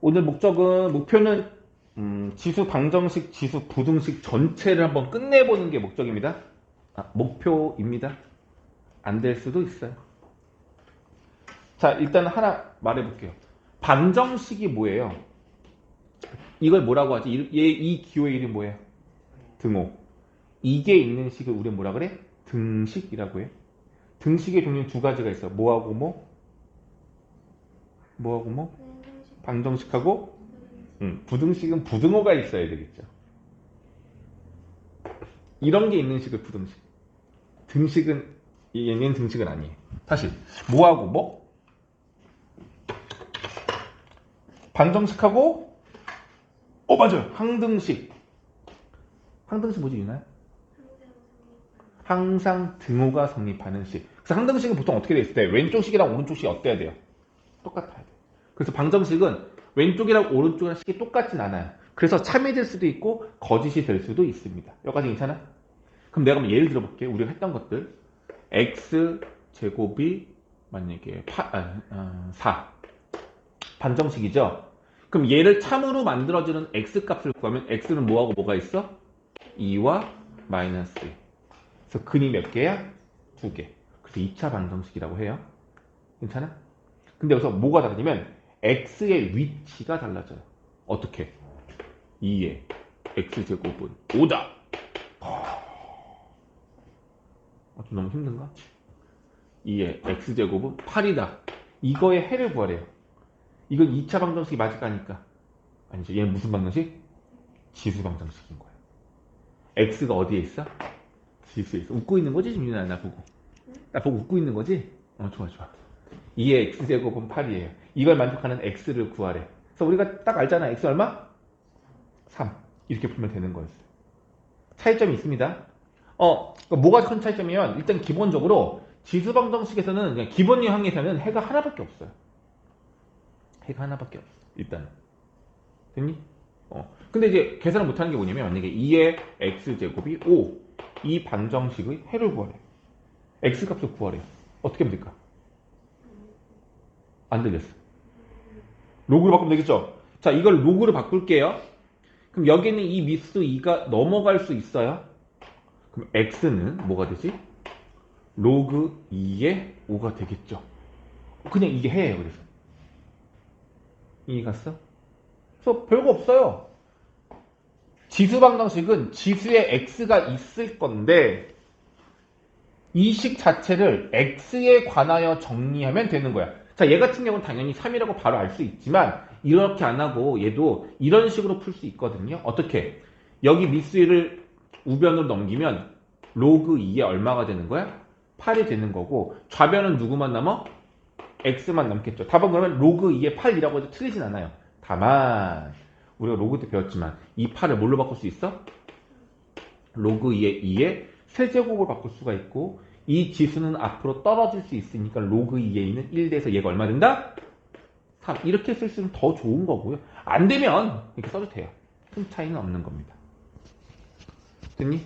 오늘 목표는 지수 방정식, 지수 부등식 전체를 한번 끝내보는 게 목적입니다. 목표입니다. 안 될 수도 있어요. 자, 일단 하나 말해볼게요. 방정식이 뭐예요? 이걸 뭐라고 하지? 이 기호의 이름이 뭐예요? 등호. 이게 있는 식을 우리는 뭐라 그래? 등식이라고 해. 등식의 종류는 두 가지가 있어. 뭐하고 뭐? 뭐하고 뭐? 방정식하고 부등식은 부등호가 있어야 되겠죠. 이런 게 있는 식을 부등식. 등식은 얘는 등식은 아니에요. 다시 뭐하고 뭐? 방정식하고 맞아요. 항등식. 항등식 뭐지 유나요? 항상 등호가 성립하는 식. 그래서 항등식은 보통 어떻게 돼 있을 때 왼쪽 식이랑 오른쪽 식이 어때야 돼요? 똑같아야 돼요. 그래서 방정식은 왼쪽이랑 오른쪽이랑 식이 똑같진 않아요. 그래서 참이 될 수도 있고 거짓이 될 수도 있습니다. 여기까지 괜찮아? 그럼 내가 한번 예를 들어볼게. 우리가 했던 것들. x 제곱이 만약에 4 반정식이죠. 그럼 얘를 참으로 만들어주는 x 값을 구하면 x는 뭐하고 뭐가 있어? 2와 마이너스 1. 그래서 근이 몇 개야? 2개. 그래서 2차 방정식이라고 해요. 괜찮아? 근데 여기서 뭐가 다르냐면 x의 위치가 달라져요. 어떻게? 2의 x제곱은 5다. 좀 너무 힘든가? 2의 x제곱은 8이다. 이거의 해를 구하래요. 이건 2차 방정식이 맞을 거니까. 아니죠. 얘는 무슨 방정식? 지수 방정식인 거예요. x가 어디에 있어? 지수에 있어. 웃고 있는 거지? 지금 나 보고. 나 보고 웃고 있는 거지? 좋아. 2의 x제곱은 8이에요. 이걸 만족하는 x를 구하래. 그래서 우리가 딱 알잖아. x 얼마? 3. 이렇게 풀면 되는 거였어요. 차이점이 있습니다. 뭐가 큰 차이점이면 일단 기본적으로 지수 방정식에서는 그냥 기본 유형에서는 해가 하나밖에 없어요. 해가 하나밖에 없어. 일단은. 됐니? 근데 이제 계산을 못하는 게 뭐냐면 만약에 2의 x제곱이 5. 이 방정식의 해를 구하래. x값을 구하래요. 어떻게 하면 될까? 안 들렸어. 로그로 바꾸면 되겠죠? 자, 이걸 로그로 바꿀게요. 그럼 여기는 이 미수 2가 넘어갈 수 있어요. 그럼 x는 뭐가 되지? 로그 2의 5가 되겠죠. 그냥 이게 해예요. 그래서 이해 갔어? 그래서 별거 없어요. 지수 방정식은 지수에 x가 있을 건데 이 식 자체를 x에 관하여 정리하면 되는 거야. 자, 얘 같은 경우는 당연히 3이라고 바로 알 수 있지만 이렇게 안 하고 얘도 이런 식으로 풀 수 있거든요. 어떻게? 여기 미수를 우변으로 넘기면 로그 2에 얼마가 되는 거야? 8이 되는 거고 좌변은 누구만 남아? x만 남겠죠. 답은 그러면 로그 2에 8이라고 해도 틀리진 않아요. 다만 우리가 로그 때 배웠지만 이 8을 뭘로 바꿀 수 있어? 로그 2에 2에 세제곱을 바꿀 수가 있고 이 지수는 앞으로 떨어질 수 있으니까 로그 2에 있는 1대에서 얘가 얼마 된다? 3. 이렇게 쓸 수는 더 좋은 거고요. 안 되면 이렇게 써도 돼요. 큰 차이는 없는 겁니다. 됐니?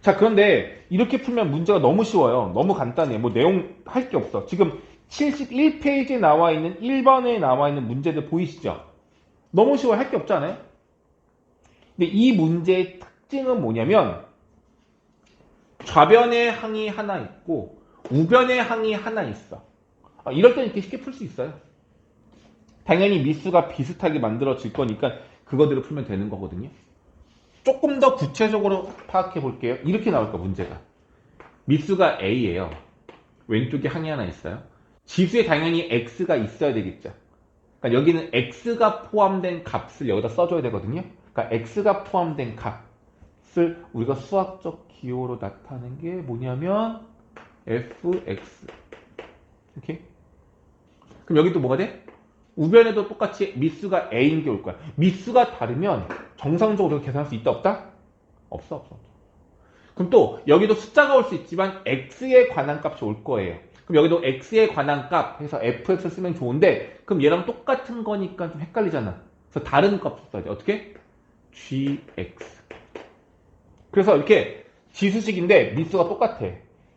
자, 그런데 이렇게 풀면 문제가 너무 쉬워요. 너무 간단해. 뭐 내용 할 게 없어. 지금 71페이지에 나와 있는 1번에 나와 있는 문제들 보이시죠? 너무 쉬워요. 할 게 없잖아요. 근데 이 문제의 특징은 뭐냐면 좌변에 항이 하나 있고 우변에 항이 하나 있어. 이럴 때는 이렇게 쉽게 풀 수 있어요. 당연히 미수가 비슷하게 만들어질 거니까 그거대로 풀면 되는 거거든요. 조금 더 구체적으로 파악해 볼게요. 이렇게 나올까 문제가. 미수가 A예요. 왼쪽에 항이 하나 있어요. 지수에 당연히 X가 있어야 되겠죠. 그러니까 여기는 X가 포함된 값을 여기다 써줘야 되거든요. 그러니까 X가 포함된 값을 우리가 수학적 기호로 나타낸 게 뭐냐면 fx. 이렇게. 그럼 여기 또 뭐가 돼? 우변에도 똑같이 미수가 a인 게 올 거야. 미수가 다르면 정상적으로 계산할 수 있다 없다? 없어. 그럼 또 여기도 숫자가 올 수 있지만 x에 관한 값이 올 거예요. 그럼 여기도 x에 관한 값 해서 fx 쓰면 좋은데 그럼 얘랑 똑같은 거니까 좀 헷갈리잖아. 그래서 다른 값을 써야 돼. 어떻게? gx. 그래서 이렇게 지수식인데 미수가 똑같아.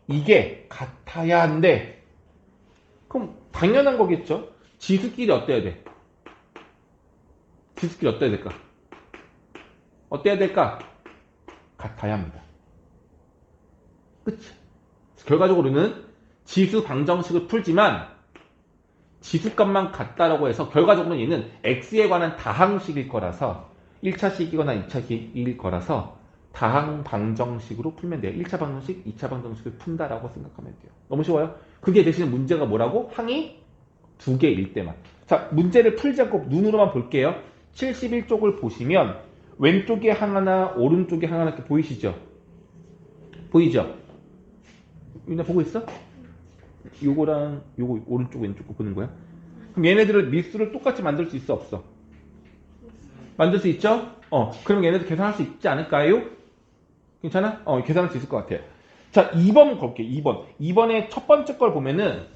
이게 같아야 한데 그럼 당연한 거겠죠. 지수끼리 어때야 돼? 지수끼리 어때야 될까? 어때야 될까? 같아야 합니다. 그치? 결과적으로는 지수 방정식을 풀지만 지수값만 같다라고 해서 결과적으로 얘는 x에 관한 다항식일 거라서 1차식이거나 2차식일 거라서 다항 방정식으로 풀면 돼요. 1차 방정식, 2차 방정식을 푼다라고 생각하면 돼요. 너무 쉬워요. 그게 대신 문제가 뭐라고? 항이 2개일 때만. 자, 문제를 풀지 않고 눈으로만 볼게요. 71쪽을 보시면 왼쪽에 항 하나, 오른쪽에 항 하나 이렇게 보이시죠? 보이죠? 유나 보고 있어? 요거랑 요거 오른쪽 왼쪽 거 보는 거야? 그럼 얘네들을 밀수를 똑같이 만들 수 있어 없어? 만들 수 있죠? 그럼 얘네들 계산할 수 있지 않을까요? 괜찮아? 계산할 수 있을 것 같아. 자, 2번 볼게. 2번. 2번의 첫 번째 걸 보면은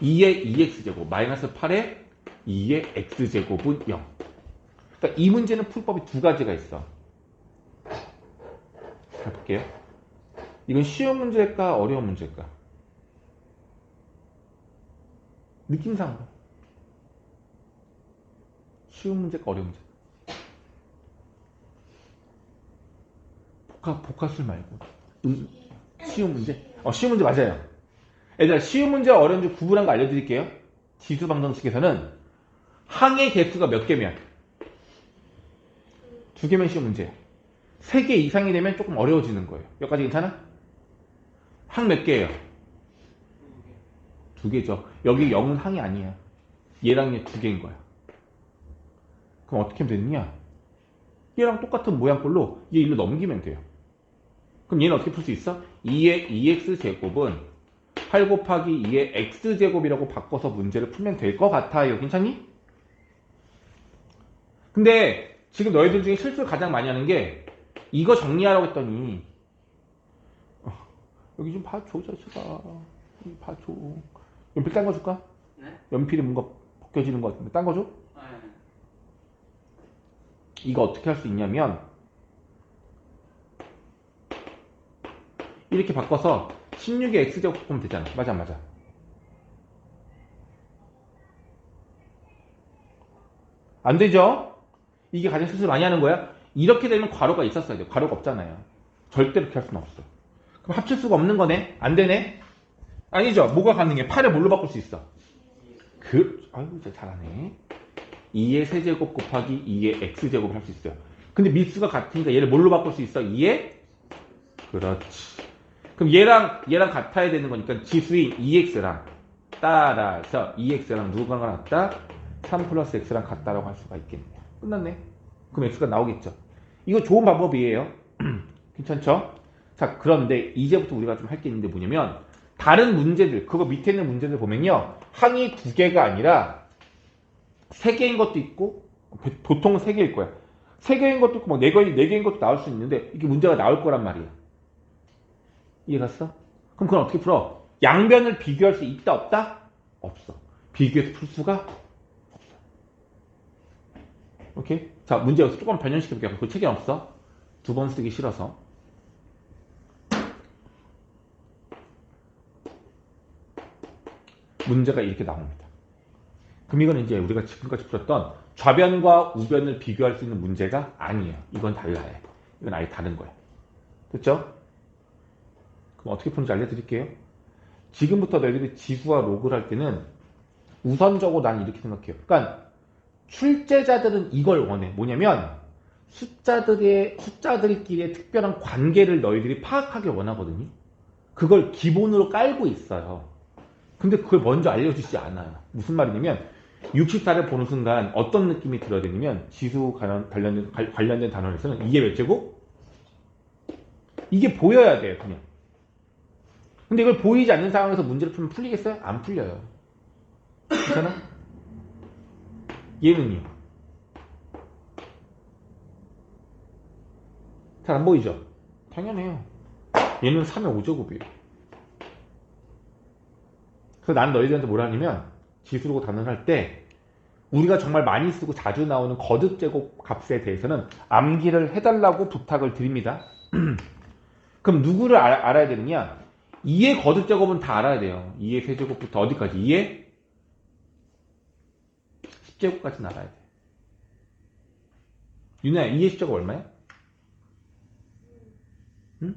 2의 2x제곱 마이너스 8의 2의 x제곱은 0. 그러니까 이 문제는 풀법이 두 가지가 있어. 잘 볼게요. 이건 쉬운 문제일까? 어려운 문제일까? 느낌상으로. 쉬운 문제일까? 어려운 문제? 복합술 말고. 쉬운 문제? 쉬운 문제 맞아요. 얘들아, 쉬운 문제와 어려운 문제 구분한 거 알려드릴게요. 지수 방정식에서는 항의 개수가 몇 개면? 2개면 쉬운 문제예요. 3개 이상이 되면 조금 어려워지는 거예요. 여기까지 괜찮아? 항 몇 개예요? 2개죠. 여기 0은 항이 아니야. 얘랑 얘 2개인 거야. 그럼 어떻게 하면 되느냐? 얘랑 똑같은 모양꼴로 얘 일로 넘기면 돼요. 그럼 얘는 어떻게 풀 수 있어? 2의 2x제곱은 8 곱하기 2의 x제곱이라고 바꿔서 문제를 풀면 될 것 같아요. 괜찮니? 근데 지금 너희들 중에 실수를 가장 많이 하는 게 이거 정리하라고 했더니 여기 좀 봐줘 자식아. 봐줘. 연필 딴 거 줄까? 네? 연필이 뭔가 벗겨지는 것 같은데 딴 거 줘? 네. 이거 어떻게 할 수 있냐면 이렇게 바꿔서 16의 x제곱 바꾸면 되잖아. 맞아. 안 되죠? 이게 가장 실수를 많이 하는 거야. 이렇게 되면 괄호가 있었어야 돼. 괄호가 없잖아요. 절대로 이렇게 할 수는 없어. 그럼 합칠 수가 없는 거네? 안 되네? 아니죠. 뭐가 가능해? 8을 뭘로 바꿀 수 있어? 아이고 이제 잘하네. 2의 세제곱 곱하기 2의 x제곱을 할 수 있어요. 근데 밀수가 같으니까 얘를 뭘로 바꿀 수 있어? 2의? 그렇지. 그럼 얘랑 같아야 되는 거니까 지수인 2x랑 따라서 2x랑 누가 같다? 3 플러스 x랑 같다라고 할 수가 있겠네요. 끝났네. 그럼 x가 나오겠죠. 이거 좋은 방법이에요. 괜찮죠? 자, 그런데 이제부터 우리가 좀 할 게 있는데 뭐냐면 다른 문제들, 그거 밑에 있는 문제들 보면요. 항이 2개가 아니라 3개인 것도 있고 보통은 3개일 거야. 3개인 것도 있고 뭐 4개인 것도 나올 수 있는데 이게 문제가 나올 거란 말이야. 이해갔어? 그럼 그건 어떻게 풀어? 양변을 비교할 수 있다 없다? 없어. 비교해서 풀 수가 없어. 오케이? 자, 문제 여기서 조금 변형시켜볼게요. 그 책에 없어. 2번 쓰기 싫어서. 문제가 이렇게 나옵니다. 그럼 이건 이제 우리가 지금까지 풀었던 좌변과 우변을 비교할 수 있는 문제가 아니에요. 이건 달라요. 이건 아예 다른 거예요. 됐죠? 그럼 어떻게 푸는지 알려드릴게요. 지금부터 너희들이 지수와 로그를 할 때는 우선적으로 난 이렇게 생각해요. 그러니까 출제자들은 이걸 원해. 뭐냐면 숫자들끼리의 특별한 관계를 너희들이 파악하길 원하거든요. 그걸 기본으로 깔고 있어요. 근데 그걸 먼저 알려주지 않아요. 무슨 말이냐면 64를 보는 순간 어떤 느낌이 들어야 되냐면 지수 관련된 단원에서는 이게 몇 제곱? 이게 보여야 돼요. 그냥. 근데 이걸 보이지 않는 상황에서 문제를 풀면 풀리겠어요? 안 풀려요. 괜찮아? 얘는요? 잘 안 보이죠? 당연해요. 얘는 3의 5제곱이에요. 그래서 나는 너희들한테 뭐라 하냐면 지수로 단원할 때 우리가 정말 많이 쓰고 자주 나오는 거듭제곱 값에 대해서는 암기를 해달라고 부탁을 드립니다. 그럼 누구를 알아야 되느냐? 2의 거듭제곱은 다 알아야 돼요. 2의 세제곱부터 어디까지? 2의 10제곱까지는 알아야 돼. 윤아야, 2의 10제곱 얼마야? 응?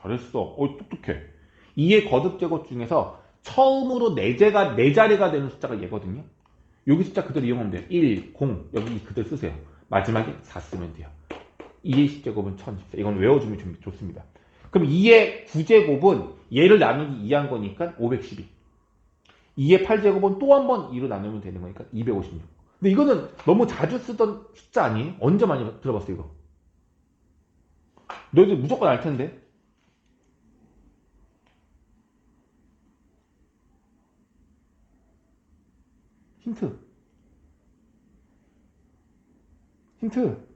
잘했어. 똑똑해. 2의 거듭제곱 중에서 처음으로 4자리가 되는 숫자가 얘거든요. 여기 숫자 그대로 이용하면 돼요. 1, 0, 여기 그대로 쓰세요. 마지막에 4 쓰면 돼요. 2의 10제곱은 1014. 이건 외워주면 좀 좋습니다. 그럼 2의 9제곱은 얘를 나누기 2한 거니까 512. 2의 8제곱은 또 한 번 2로 나누면 되는 거니까 256. 근데 이거는 너무 자주 쓰던 숫자 아니에요? 언제 많이 들어봤어 이거? 너희들 무조건 알 텐데. 힌트. 힌트.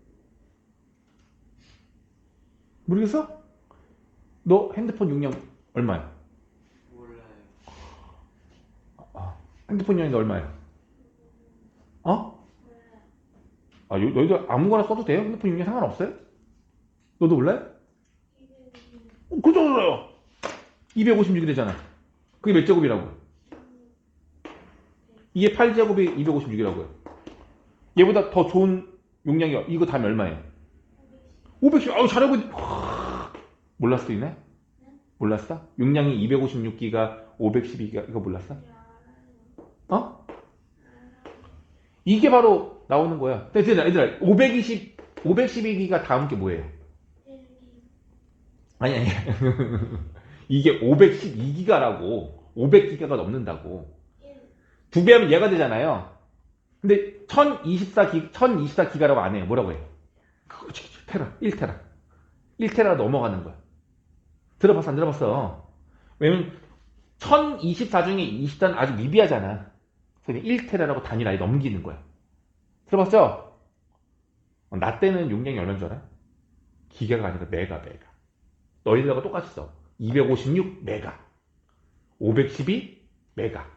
모르겠어? 너 핸드폰 용량 얼마야? 몰라요. 핸드폰 용량이 얼마야? 어? 너희들 아무거나 써도 돼요? 핸드폰 용량 상관없어요? 너도 몰라요? 그죠, 몰라요. 256이래잖아. 그게 몇 제곱이라고? 2의 8제곱이 256이라고요. 얘보다 더 좋은 용량이 이거 다음에 얼마예요? 510. 아우 잘하고 있... 몰랐을 수 있네? 몰랐어? 용량이 256기가 512기가 이거 몰랐어? 어? 이게 바로 나오는 거야. 얘들아 512기가 다음 게 뭐예요? 아니 이게 512기가라고 500기가가 넘는다고 2배하면 얘가 되잖아요. 근데 1024기가라고 안 해요. 뭐라고 해요? 테라 1테라 1테라가 넘어가는 거야. 들어봤어 안 들어봤어? 왜냐면 1024 중에 24는 아주 미비하잖아. 그래서 1테라라고 단위를 아예 넘기는 거야. 들어봤죠? 나 때는 용량이 얼마인 줄 알아? 기가가 아니라 메가. 너희들하고 똑같이 써. 256 메가, 512 메가.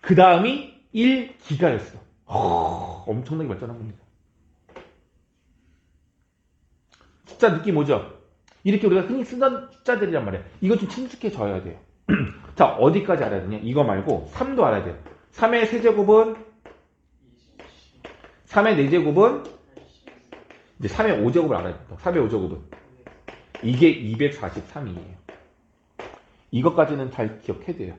그 다음이 1기가였어. 엄청나게 발전한 겁니다. 숫자 느낌 오죠? 이렇게 우리가 흔히 쓰던 숫자들이란 말이야. 이거 좀 친숙해져야 돼요. 자, 어디까지 알아야 되냐? 이거 말고 3도 알아야 돼요. 3의 세제곱은 3의 4제곱은 이제 3의 5제곱을 알아야 돼요. 3의 5제곱은 이게 243이에요. 이것까지는 잘 기억해야 돼요.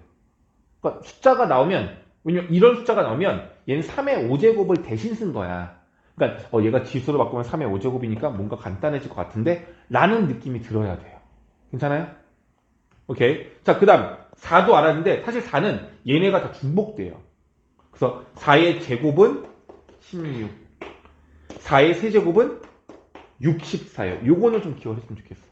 그러니까 숫자가 나오면, 왜냐면 이런 숫자가 나오면 얘는 3의 5제곱을 대신 쓴 거야. 그러니까 얘가 지수로 바꾸면 3의 5제곱이니까 뭔가 간단해질 것 같은데 라는 느낌이 들어야 돼요. 괜찮아요? 오케이. 자, 그 다음 4도 알았는데 사실 4는 얘네가 다 중복돼요. 그래서 4의 제곱은 16, 4의 세제곱은 64예요. 요거는 좀 기억했으면 좋겠어.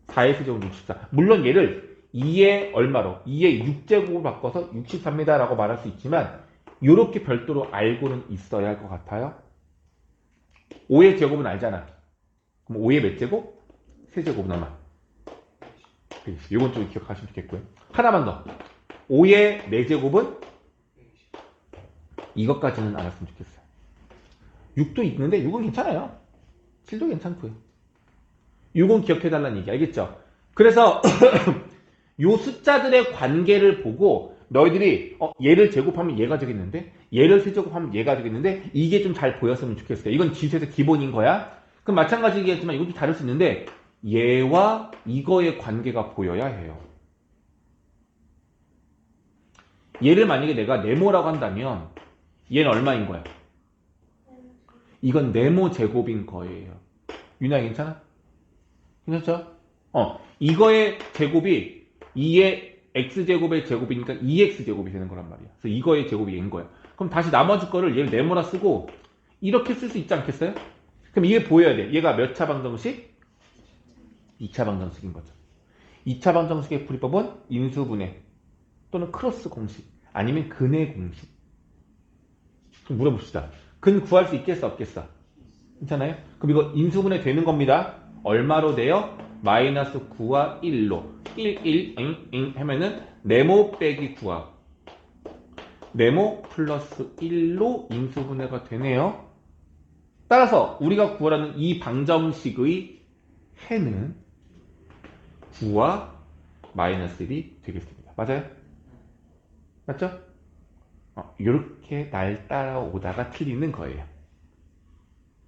4의 세제곱은 64. 물론 얘를 2의 얼마로? 2의 6제곱을 바꿔서 64입니다 라고 말할 수 있지만 요렇게 별도로 알고는 있어야 할 것 같아요. 5의 제곱은 알잖아. 그럼 5의 몇 제곱? 세제곱 남아. 요건 좀 기억하시면 좋겠고요. 하나만 더. 5의 4제곱은? 이것까지는 알았으면 좋겠어요. 6도 있는데 6은 괜찮아요. 7도 괜찮고요. 6은 기억해달라는 얘기 알겠죠? 그래서 요 숫자들의 관계를 보고 너희들이 얘를 제곱하면 얘가 되겠는데 얘를 세제곱하면 얘가 되겠는데 이게 좀 잘 보였으면 좋겠어요. 이건 지수에서 기본인 거야. 그럼 마찬가지겠지만 이것도 다를 수 있는데 얘와 이거의 관계가 보여야 해요. 얘를 만약에 내가 네모라고 한다면 얘는 얼마인 거야? 이건 네모 제곱인 거예요. 윤아 괜찮아? 괜찮죠? 이거의 제곱이 2의 x제곱의 제곱이니까 2x제곱이 되는 거란 말이야. 그래서 이거의 제곱이 얘인 거야. 그럼 다시 나머지 거를 얘를 네모라 쓰고 이렇게 쓸 수 있지 않겠어요? 그럼 이게 보여야 돼. 얘가 몇 차 방정식? 2차 방정식인 거죠. 2차 방정식의 풀이법은 인수분해 또는 크로스 공식 아니면 근의 공식. 좀 물어봅시다. 근 구할 수 있겠어 없겠어? 괜찮아요? 그럼 이거 인수분해 되는 겁니다. 얼마로 돼요? 마이너스 9와 1로 1 하면은 네모 빼기 9와 네모 플러스 1로 인수분해가 되네요. 따라서 우리가 구하라는 이 방정식의 해는 9와 마이너스 1이 되겠습니다. 맞아요? 맞죠? 이렇게 날 따라오다가 틀리는 거예요.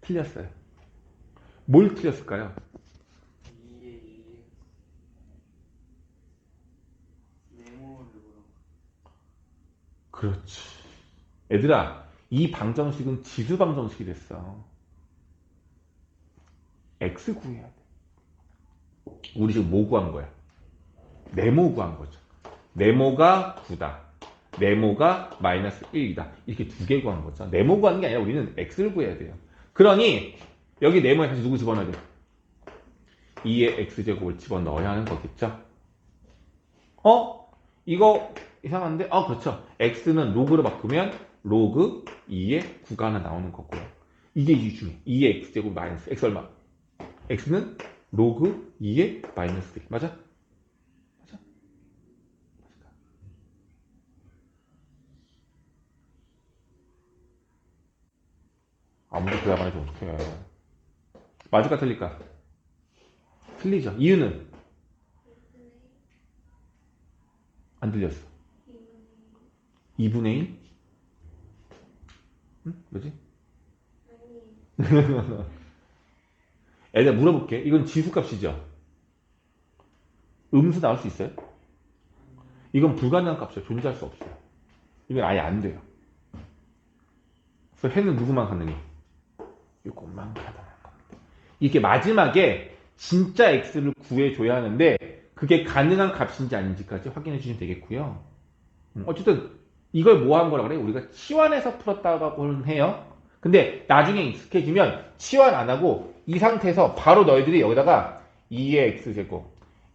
틀렸어요. 뭘 틀렸을까요? 그렇지. 얘들아, 이 방정식은 지수 방정식이 됐어. x 구해야 돼. 우리 지금 뭐 구한 거야? 네모 구한 거죠. 네모가 9다. 네모가 마이너스 1이다. 이렇게 두 개 구한 거죠. 네모 구하는 게 아니라 우리는 x를 구해야 돼요. 그러니 여기 네모에 다시 누구 집어넣어야 돼? 2의 x제곱을 집어넣어야 하는 거겠죠. 이거 이상한데? 그렇죠. x는 로그로 바꾸면 로그 2의 9가 하나 나오는 거고요. 이게 이 중에 2의 x제곱 마이너스 x 얼마? x는 로그 2의 마이너스 1. 맞아? 맞아? 아무도 대답 안 해주면 어떡해. 맞을까 틀릴까? 틀리죠. 이유는 안 들렸어. 2분의 1? 응? 뭐지? 애들 물어볼게. 이건 지수값이죠? 음수 나올 수 있어요? 이건 불가능한 값이에요. 존재할 수 없어요. 이건 아예 안 돼요. 그래서 해는 누구만 가능해? 이것만 가능한 겁니다. 이게 마지막에 진짜 x를 구해줘야 하는데 그게 가능한 값인지 아닌지까지 확인해 주시면 되겠고요. 어쨌든 이걸 뭐 한 거라 그래? 우리가 치환해서 풀었다고는 해요. 근데 나중에 익숙해지면 치환 안 하고 이 상태에서 바로 너희들이 여기다가 2의 x제곱,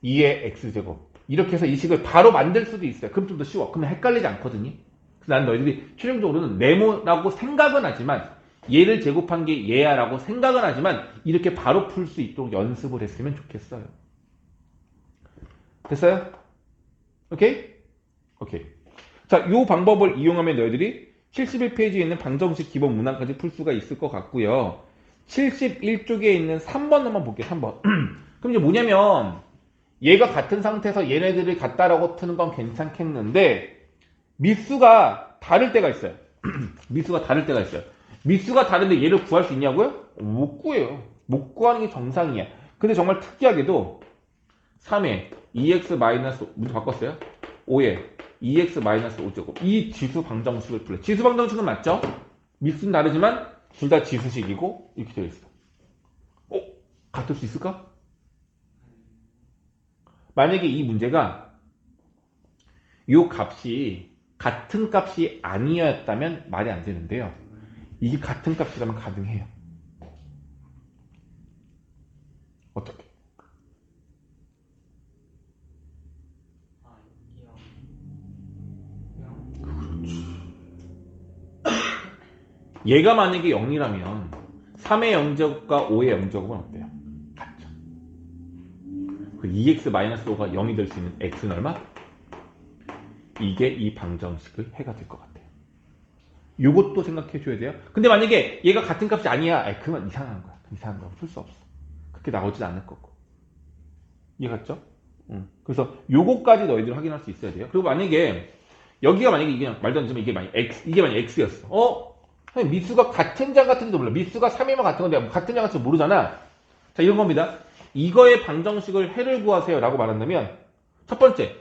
2의 x제곱 이렇게 해서 이 식을 바로 만들 수도 있어요. 그럼 좀 더 쉬워. 그러면 헷갈리지 않거든요. 그래서 난 너희들이 최종적으로는 네모라고 생각은 하지만 얘를 제곱한 게 얘야 라고 생각은 하지만 이렇게 바로 풀 수 있도록 연습을 했으면 좋겠어요. 됐어요? 오케이? 오케이. 자, 이 방법을 이용하면 너희들이 71페이지에 있는 방정식 기본 문항까지 풀 수가 있을 것 같고요. 71쪽에 있는 3번 한번 볼게요. 3번. 그럼 이제 뭐냐면 얘가 같은 상태에서 얘네들을 같다라고 푸는 건 괜찮겠는데 미수가 다를 때가 있어요. 미수가 다를 때가 있어요. 미수가 다른데 얘를 구할 수 있냐고요? 못 구해요. 못 구하는 게 정상이야. 근데 정말 특이하게도 3에 2x 마이너스 문제 바꿨어요? 5에 2x 마이너스 5제곱 이 지수 방정식을 풀래. 지수 방정식은 맞죠? 미수는 다르지만 둘 다 지수식이고 이렇게 되어 있어. 같을 수 있을까? 만약에 이 문제가 이 값이 같은 값이 아니었다면 말이 안 되는데요. 이게 같은 값이라면 가능해요. 어떻게? 얘가 만약에 0이라면 3의 0제곱과 5의 0제곱은 어때요? 같죠. 그 2x-5가 0이 될 수 있는 x는 얼마? 이게 이 방정식의 해가 될 것 같아요. 요것도 생각해 줘야 돼요. 근데 만약에 얘가 같은 값이 아니야. 그건 이상한 거야. 이상한 거야. 풀 수 없어. 그렇게 나오진 않을 거고. 이해갔죠? 그래서 요거까지 너희들 확인할 수 있어야 돼요. 그리고 만약에 여기가 만약에 이게 말도 안 되면 이게 만약 x였어. 선생님 미수가 같은 장 같은지도 몰라. 미수가 3이면 같은 건데 같은 장 같은지 모르잖아. 자 이런 겁니다. 이거의 방정식을 해를 구하세요 라고 말한다면 첫 번째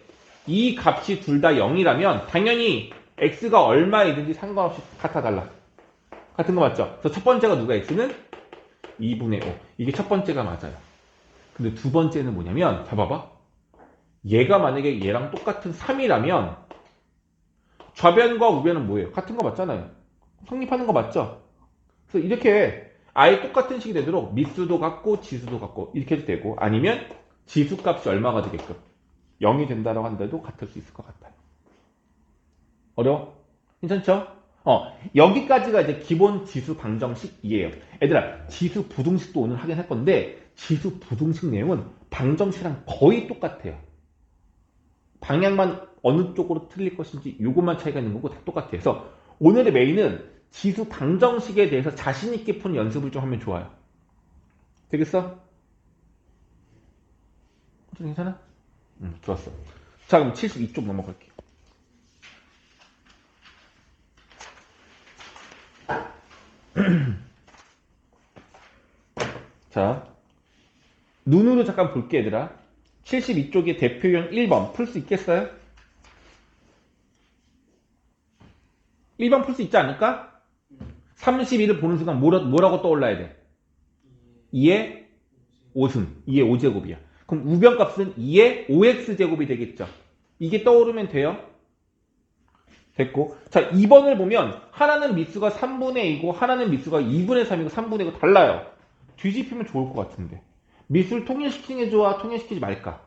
이 값이 둘 다 0이라면 당연히 x가 얼마이든지 상관없이 같아 달라. 같은 거 맞죠? 그래서 첫 번째가 누가 x는 2분의 5. 이게 첫 번째가 맞아요. 근데 두 번째는 뭐냐면 봐봐봐. 얘가 만약에 얘랑 똑같은 3이라면 좌변과 우변은 뭐예요? 같은 거 맞잖아요. 성립하는 거 맞죠? 그래서 이렇게 아예 똑같은 식이 되도록 미수도 같고 지수도 같고 이렇게 해도 되고 아니면 지수값이 얼마가 되게끔 0이 된다고 한데도 같을 수 있을 것 같아요. 어려워? 괜찮죠? 여기까지가 이제 기본 지수 방정식이에요. 얘들아, 지수 부등식도 오늘 하긴 할 건데 지수 부등식 내용은 방정식이랑 거의 똑같아요. 방향만 어느 쪽으로 틀릴 것인지 요것만 차이가 있는 거고 다 똑같아요. 그래서 오늘의 메인은 지수 방정식에 대해서 자신 있게 푸는 연습을 좀 하면 좋아요. 되겠어? 괜찮아? 좋았어. 자, 그럼 72쪽 넘어갈게요. 자, 눈으로 잠깐 볼게 얘들아. 72쪽에 대표형 1번 풀 수 있겠어요? 1번 풀 수 있지 않을까? 32를 보는 순간 뭐라고 떠올라야 돼? 2의 5승, 2의 5제곱이야. 그럼 우변값은 2의 5x제곱이 되겠죠. 이게 떠오르면 돼요? 됐고. 자, 2번을 보면 하나는 미수가 3분의 2고 하나는 미수가 2분의 3이고 3분의 2고 달라요. 뒤집히면 좋을 것 같은데. 미수를 통일시키는 게 좋아? 통일시키지 말까?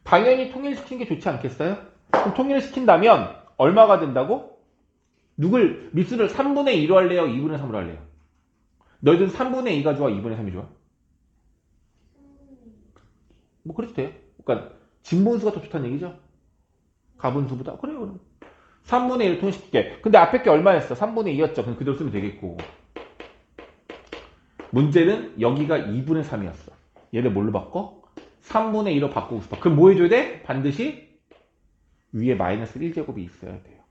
당연히 통일시키는 게 좋지 않겠어요? 그럼 통일을 시킨다면 얼마가 된다고? 미수를 3분의 2로 할래요? 2분의 3으로 할래요? 너희들은 3분의 2가 좋아? 2분의 3이 좋아? 뭐 그래도 돼요. 그러니까 진분수가 더 좋다는 얘기죠. 가분수보다. 그래요. 그럼. 3분의 1을 통일시킬게. 근데 앞에 게 얼마였어? 3분의 2였죠. 그럼 그대로 쓰면 되겠고. 문제는 여기가 2분의 3이었어. 얘를 뭘로 바꿔? 3분의 2로 바꾸고 싶어. 그럼 뭐 해줘야 돼? 반드시 위에 마이너스 1제곱이 있어야 돼요.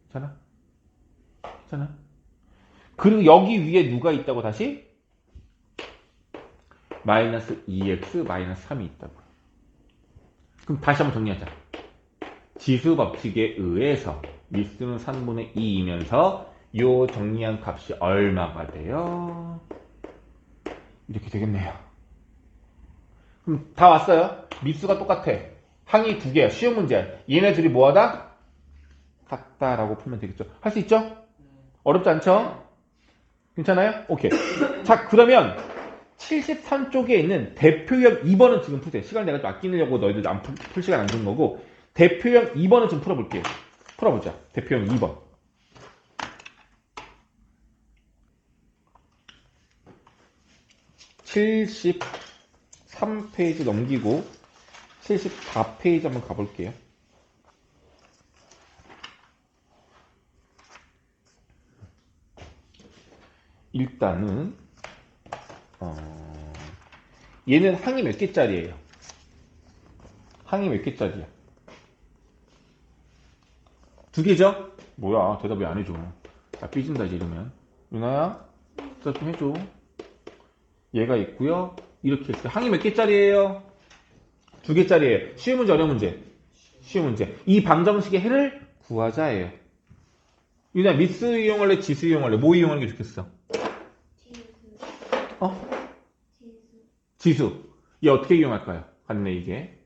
괜찮아? 괜찮아? 그리고 여기 위에 누가 있다고 다시? 마이너스 2x 마이너스 3이 있다고. 그럼 다시 한번 정리하자. 지수 법칙에 의해서 미수는 3분의 2이면서 요 정리한 값이 얼마가 돼요? 이렇게 되겠네요. 그럼 다 왔어요? 미수가 똑같아. 항이 두 개야. 쉬운 문제야. 얘네 둘이 뭐하다? 같다라고 풀면 되겠죠. 할 수 있죠? 어렵지 않죠? 괜찮아요? 오케이. 자, 그러면 73쪽에 있는 대표형 2번은 지금 푸세요. 시간 내가 좀 아끼려고 너희들 풀 시간 안 준 거고, 대표형 2번은 좀 풀어볼게요. 풀어보자. 대표형 2번. 73페이지 넘기고 74페이지 한번 가볼게요. 일단은 얘는 항이 몇 개짜리예요? 항이 몇 개짜리야? 두 개죠? 뭐야, 대답 왜 안 해줘? 나 삐진다 이제 이러면. 유나야, 대답 좀 해줘. 얘가 있고요. 이렇게 있어요. 항이 몇 개짜리예요? 두 개짜리예요. 쉬운 문제, 어려운 문제? 쉬운 문제. 이 방정식의 해를 구하자예요. 유나, 미수 이용할래? 지수 이용할래? 뭐 이용하는 게 좋겠어? 지수. 얘 어떻게 이용할까요? 같네, 이게.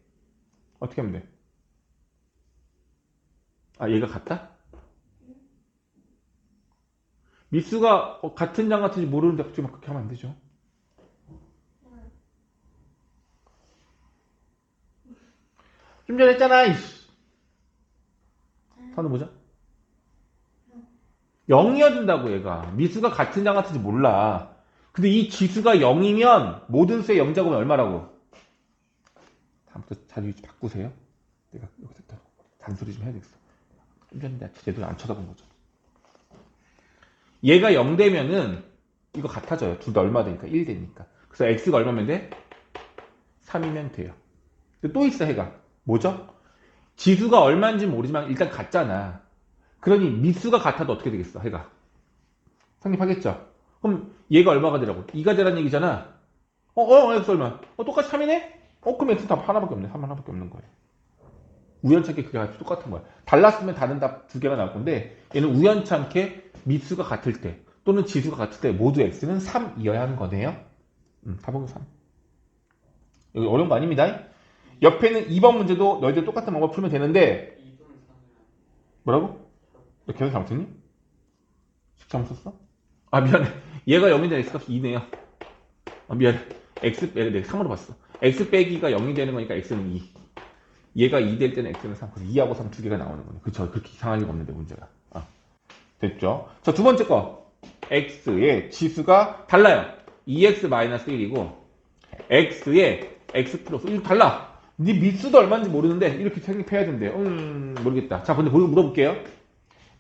어떻게 하면 돼? 아, 얘가 같다? 미수가 같은 장 같은지 모르는데 갑자기 막 그렇게 하면 안 되죠. 좀 전에 했잖아, 이씨. 단어 보자. 0이어야 된다고, 얘가. 미수가 같은 장 같은지 몰라. 근데 이 지수가 0이면 모든 수의 0제곱은 얼마라고? 다음부터 자리 위치 바꾸세요. 내가 여기서 잔소리 좀 해야 되겠어. 좀 전에 내가 제대로 안 쳐다본 거죠. 얘가 0 되면은 이거 같아져요. 둘 다 얼마 되니까? 1 되니까. 그래서 x가 얼마면 돼? 3이면 돼요. 근데 또 있어, 해가. 뭐죠? 지수가 얼마인지 모르지만 일단 같잖아. 그러니 미수가 같아도 어떻게 되겠어, 해가? 성립하겠죠? 그럼 얘가 얼마가 되라고? 2가 되라는 얘기잖아. x 얼마? 똑같이 3이네? 그럼 x는 답 하나밖에 없네. 3 하나밖에 없는 거예요. 우연찮게 그게 똑같은 거야. 달랐으면 다른 답 두 개가 나올 건데, 얘는 우연찮게 미수가 같을 때, 또는 지수가 같을 때 모두 x는 3이어야 하는 거네요. 답은 3. 여기 어려운 거 아닙니다. 옆에는 2번 문제도 너희들 똑같은 방법 풀면 되는데, 뭐라고? 너 계산 잘못했니? 식 잘못 썼어? 아, 미안해. 얘가 0인데 x값이 2네요. 아, 미안해. x 빼기, 3으로 봤어. x 빼기가 0이 되는 거니까 x는 2. 얘가 2 될 때는 x는 3. 그래서 2하고 3 두 개가 나오는 거네. 그쵸? 그렇게 이상할 리가 없는데, 문제가. 됐죠? 자, 두 번째 거. x의 지수가 달라요. 2x-1이고, x의 x 플러스 1 달라. 네 미수도 얼마인지 모르는데, 이렇게 생각해야 된대요. 모르겠다. 자, 근데 물어볼게요.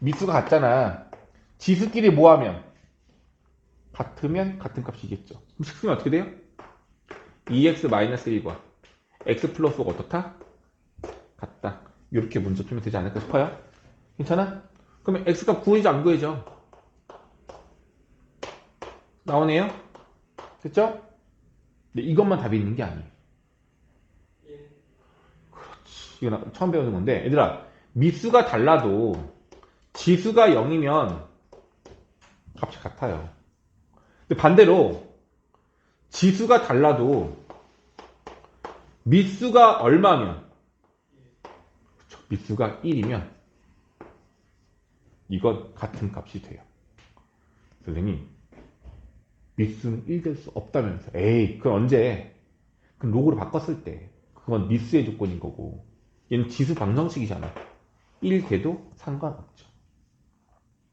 미수가 같잖아. 지수끼리 뭐하면? 같으면 같은 값이겠죠. 그럼 식수는 어떻게 돼요? 2x-1과 x 플러스 5가 어떻다? 같다. 이렇게 문제 풀면 되지 않을까 싶어요. 괜찮아? 그러면 x값 구해져 안 구해져? 나오네요? 됐죠? 근데 이것만 답이 있는 게 아니에요. 그렇지. 이거 처음 배우는 건데, 얘들아, 미수가 달라도 지수가 0이면 값이 같아요. 근데 반대로 지수가 달라도 미수가 얼마면, 그렇죠. 미수가 1이면 이건 같은 값이 돼요. 선생님, 미수는 1 될 수 없다면서. 에이, 그건 언제? 그럼 로그로 바꿨을 때. 그건 미수의 조건인 거고. 얘는 지수 방정식이잖아. 1 돼도 상관없죠.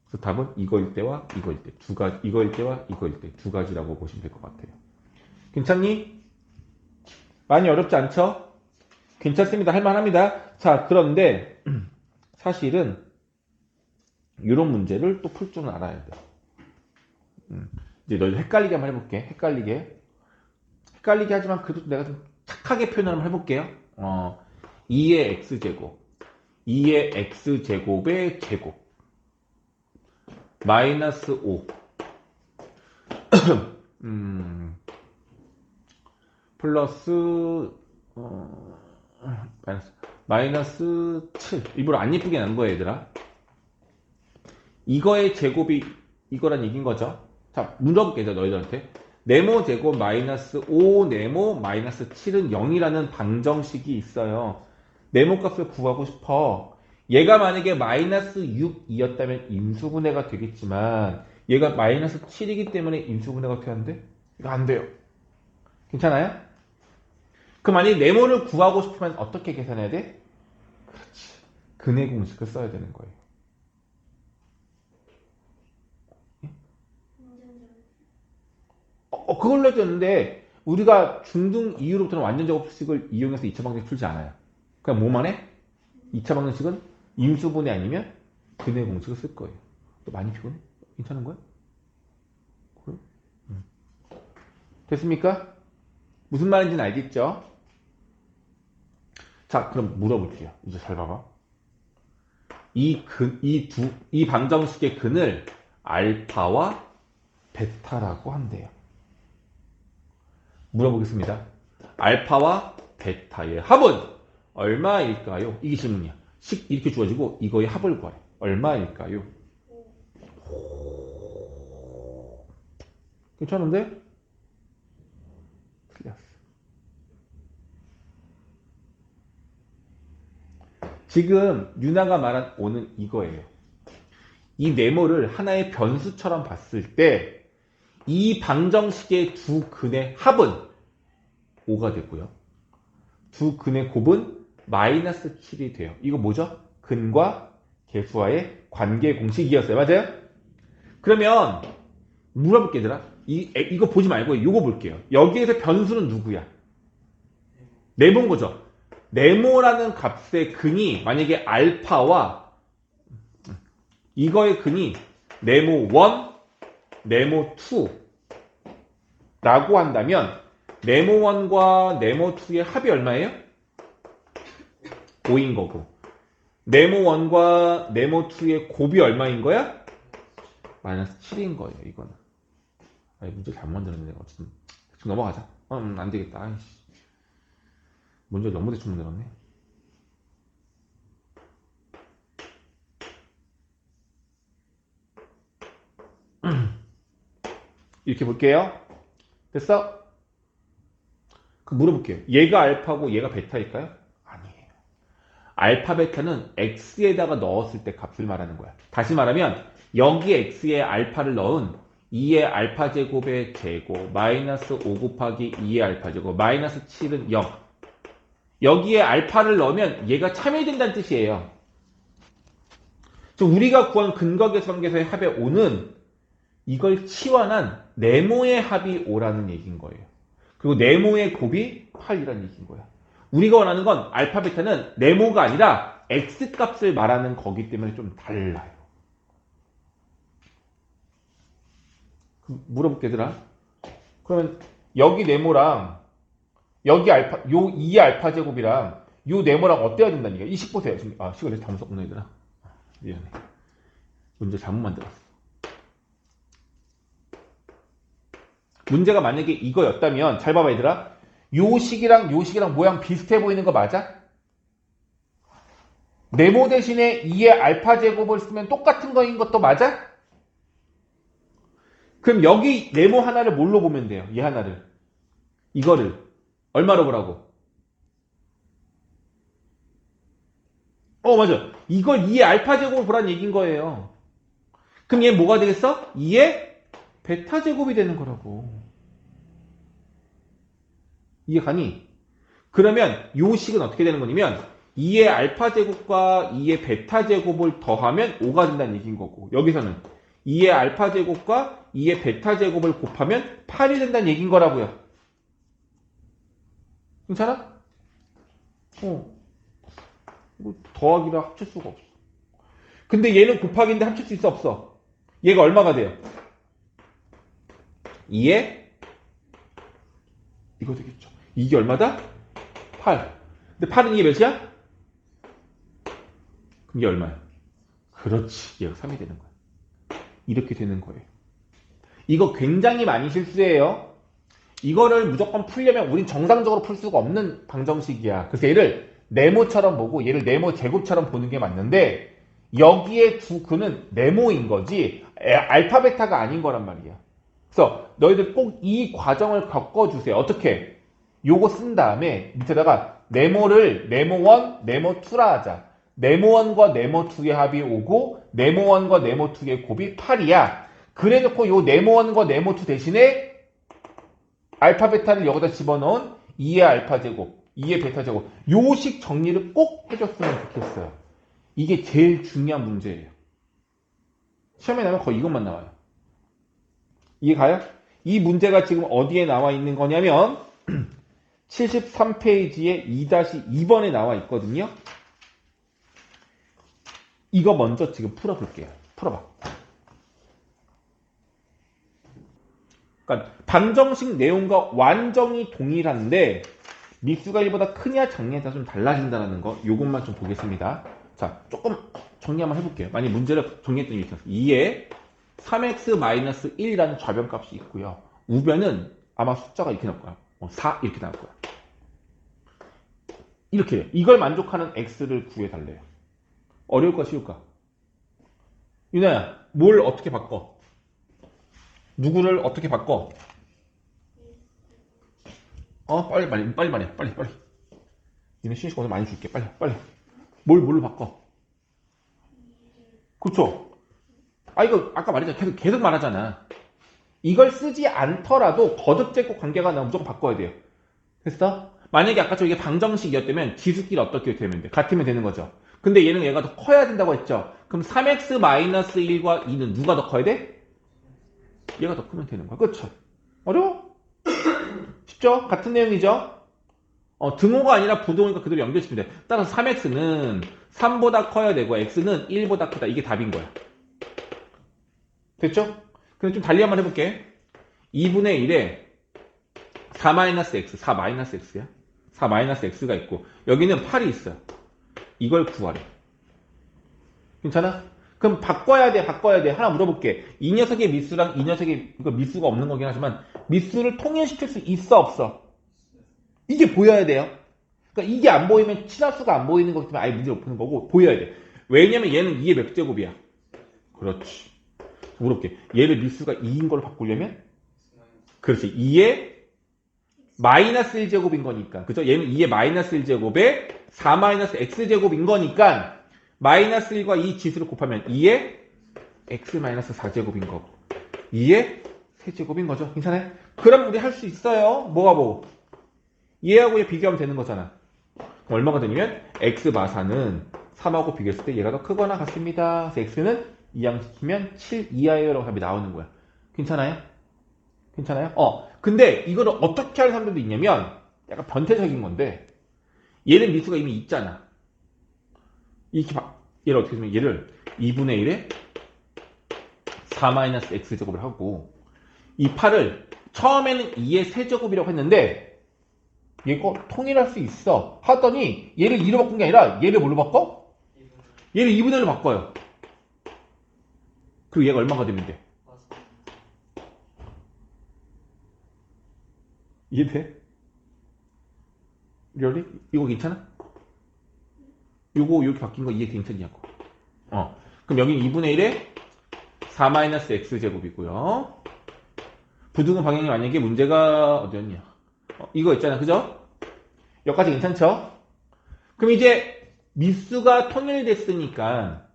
그래서 답은 이거일 때와 이거일 때. 두 가지, 이거일 때와 이거일 때. 두 가지라고 보시면 될 것 같아요. 괜찮니? 많이 어렵지 않죠? 괜찮습니다. 할만합니다. 자, 그런데 사실은 이런 문제를 또 풀 줄은 알아야 돼. 이제 너희들 헷갈리게 한번 해볼게. 헷갈리게 하지만 그래도 내가 좀 착하게 표현을 한번 해볼게요. 2의 x제곱 2의 x제곱의 제곱 마이너스 5 플러스 마이너스 7 일부러 안 예쁘게 난 거야 얘들아. 이거의 제곱이 이거란 얘기인 거죠. 자, 물어볼게 너희들한테. 네모 제곱 마이너스 5 네모 마이너스 7은 0이라는 방정식이 있어요. 네모 값을 구하고 싶어. 얘가 만약에 마이너스 6이었다면 인수분해가 되겠지만 얘가 마이너스 7이기 때문에 인수분해가 어떻게 하는데? 이거 안 돼요. 괜찮아요? 그럼 만약에 네모를 구하고 싶으면 어떻게 계산해야 돼? 그렇지. 근해 공식을 써야 되는 거예요. 그걸로 해도 되는데 우리가 중등 이후로부터는 완전 제곱식을 이용해서 2차 방정식 풀지 않아요. 그냥 뭐만 해? 2차 방정식은 임수분해 아니면 근해 공식을 쓸 거예요. 또 많이 피곤해? 괜찮은 거야? 그래? 됐습니까? 무슨 말인지는 알겠죠? 자, 그럼 물어볼게요. 이제 잘 봐봐. 이 방정식의 근을 알파와 베타라고 한대요. 물어보겠습니다. 알파와 베타의 합은 얼마일까요? 이게 질문이야. 식 이렇게 주어지고 이거의 합을 구하래. 얼마일까요? 괜찮은데? 틀렸어. 지금 유나가 말한 5는 이거예요. 이 네모를 하나의 변수처럼 봤을 때 이 방정식의 두 근의 합은 5가 되고요. 두 근의 곱은 마이너스 7이 돼요. 이거 뭐죠? 근과 계수와의 관계 공식이었어요. 맞아요? 그러면 물어볼게 얘들아. 이거 보지 말고 이거 볼게요. 여기에서 변수는 누구야? 네모인 거죠. 네모라는 값의 근이 만약에 알파와 이거의 근이 네모 1, 네모 2라고 한다면 네모 1과 네모 2의 합이 얼마예요? 5인 거고 네모 1과 네모 2의 곱이 얼마인 거야? 마이너스 7인 거예요. 이거는. 문제 잘못 만들었네. 어쨌든 대충 넘어가자. 안 되겠다. 아이씨. 문제 너무 대충 만들었네. 이렇게 볼게요. 됐어? 그럼 물어볼게요. 얘가 알파고 얘가 베타일까요? 아니에요. 알파 베타는 x에다가 넣었을 때 값을 말하는 거야. 다시 말하면 여기 x에 알파를 넣은 2의 알파 제곱의 제곱 마이너스 5 곱하기 2의 알파 제곱 마이너스 7은 0. 여기에 알파를 넣으면 얘가 참여된다는 뜻이에요. 우리가 구한 근과 계수관계에서의 합의 5는 이걸 치환한 네모의 합이 5라는 얘기인 거예요. 그리고 네모의 곱이 8이라는 얘기인 거야. 우리가 원하는 건 알파 베타는 네모가 아니라 x값을 말하는 거기 때문에 좀 달라요. 그럼 물어볼게 얘들아. 그러면 여기 네모랑 여기 알파 요 2의 알파 제곱이랑 요 네모랑 어때야 된다는 얘기야. 이 식 보세요. 지금 식을 잘못 썼구나 얘들아. 미안해. 문제 잘못 만들었어. 문제가 만약에 이거였다면 잘 봐봐 얘들아. 요 식이랑 모양 비슷해 보이는 거 맞아? 네모 대신에 2의 알파 제곱을 쓰면 똑같은 거인 것도 맞아? 그럼 여기 네모 하나를 뭘로 보면 돼요? 얘 하나를. 이거를. 얼마로 보라고? 맞아. 이걸 2의 알파 제곱을 보라는 얘기인 거예요. 그럼 얘 뭐가 되겠어? 2의 베타 제곱이 되는 거라고. 이해 가니? 그러면 요 식은 어떻게 되는 거냐면 2의 알파 제곱과 2의 베타 제곱을 더하면 5가 된다는 얘기인 거고, 여기서는 2의 알파 제곱과 2의 베타 제곱을 곱하면 8이 된다는 얘기인 거라고요. 괜찮아? 뭐 더하기라 합칠 수가 없어. 근데 얘는 곱하기인데 합칠 수 있어 없어? 얘가 얼마가 돼요? 2에 이거 되겠죠. 이게 얼마다? 8. 근데 8은 이게 몇이야? 그럼 이게 얼마야? 그렇지. 얘가 3이 되는 거야. 이렇게 되는 거예요. 이거 굉장히 많이 실수해요. 이거를 무조건 풀려면 우린 정상적으로 풀 수가 없는 방정식이야. 그래서 얘를 네모처럼 보고 얘를 네모 제곱처럼 보는 게 맞는데, 여기에 두 근은 네모인 거지 알파 베타가 아닌 거란 말이야. 그래서 너희들 꼭 이 과정을 겪어주세요. 어떻게? 요거 쓴 다음에 밑에다가 네모를 네모1, 네모2라 하자. 네모1과 네모2의 합이 5고 네모1과 네모2의 곱이 8이야. 그래놓고 요 네모1과 네모2 대신에 알파 베타를 여기다 집어넣은 2의 알파 제곱, 2의 베타 제곱, 요식 정리를 꼭 해줬으면 좋겠어요. 이게 제일 중요한 문제예요. 시험에 나면 거의 이것만 나와요. 이해 가요? 이 문제가 지금 어디에 나와 있는 거냐면 73페이지에 2-2번에 나와 있거든요. 이거 먼저 지금 풀어볼게요. 풀어봐. 그러니까 방정식 내용과 완전히 동일한데 미수가 1보다 크냐 작냐에 따라 좀 달라진다는 거, 요것만 좀 보겠습니다. 자, 조금 정리 한번 해볼게요. 만약 문제를 정리했더니 이렇게 2에 3x-1이라는 좌변값이 있고요. 우변은 아마 숫자가 이렇게 나올 거야. 4 이렇게 나올 거야. 이렇게 이걸 만족하는 x를 구해달래요. 어려울까 쉬울까? 유나야, 뭘 어떻게 바꿔? 누구를 어떻게 바꿔? 빨리 말해. 빨리. 니네 쉬는 시간 많이 줄게. 빨리. 뭘로 바꿔? 그쵸? 이거 아까 말했잖아. 계속 말하잖아. 이걸 쓰지 않더라도 거듭제곱 관계가 나면 무조건 바꿔야 돼요. 됐어? 만약에 아까처럼 이게 방정식이었다면 지수끼리 어떻게 되면 돼? 같으면 되는 거죠. 근데 얘가 더 커야 된다고 했죠. 그럼 3x-1과 2는 누가 더 커야 돼? 얘가 더 크면 되는 거야. 그쵸? 어려워? 쉽죠? 같은 내용이죠? 등호가 아니라 부등호니까 그대로 연결시키면 돼. 따라서 3x는 3보다 커야 되고 x는 1보다 크다. 이게 답인 거야. 됐죠? 그럼 좀 달리 한번 해볼게. 2분의 1에 4-x, 4-x야. 4-x가 있고 여기는 8이 있어요. 이걸 구하래. 괜찮아? 그럼 바꿔야 돼. 하나 물어볼게. 이 녀석의 미수랑 이 녀석의 이거 미수가 없는 거긴 하지만 미수를 통일시킬 수 있어 없어? 이게 보여야 돼요. 그러니까 이게 안 보이면 친합수가 안 보이는 거기 때문에 아예 문제를 못 푸는 거고, 보여야 돼. 왜냐면 얘는 2의 몇 제곱이야? 그렇지. 물어볼게. 얘를 미수가 2인 걸로 바꾸려면? 그렇지. 2의 마이너스 1제곱인 거니까. 그죠? 얘는 2의 마이너스 1제곱에 4-x제곱인 거니까 마이너스 1과 이 지수를 곱하면 2의 x-4제곱인 거고 2의 세제곱인 거죠. 괜찮아요? 그럼 우리 할 수 있어요. 뭐가 뭐? 얘하고 얘 비교하면 되는 거잖아. 그럼 얼마가 되냐면 x-4는 3하고 비교했을 때 얘가 더 크거나 같습니다. 그래서 x는 이항시키면 7 이하예요 라고 답이 나오는 거야. 괜찮아요? 근데 이거를 어떻게 하는 사람들도 있냐면 약간 변태적인 건데, 얘는 미수가 이미 있잖아. 얘를 어떻게 하면 얘를 2분의 1에 4-x제곱을 하고 이 8을 처음에는 2의 세제곱이라고 했는데 얘가 통일할 수 있어 하더니 얘를 2로 바꾼 게 아니라 얘를 뭘로 바꿔? 얘를 2분의 1로 바꿔요. 그리고 얘가 얼마가 되면 돼? 이해돼? really? 이거 괜찮아? 요거 이렇게 바뀐 거 이해 괜찮냐고. 그럼 여기 2분의 1에 4-x제곱이고요. 부등호 방향이 만약에 문제가 어디였냐? 이거 있잖아, 그죠? 여기까지 괜찮죠? 그럼 이제 미수가 통일됐으니까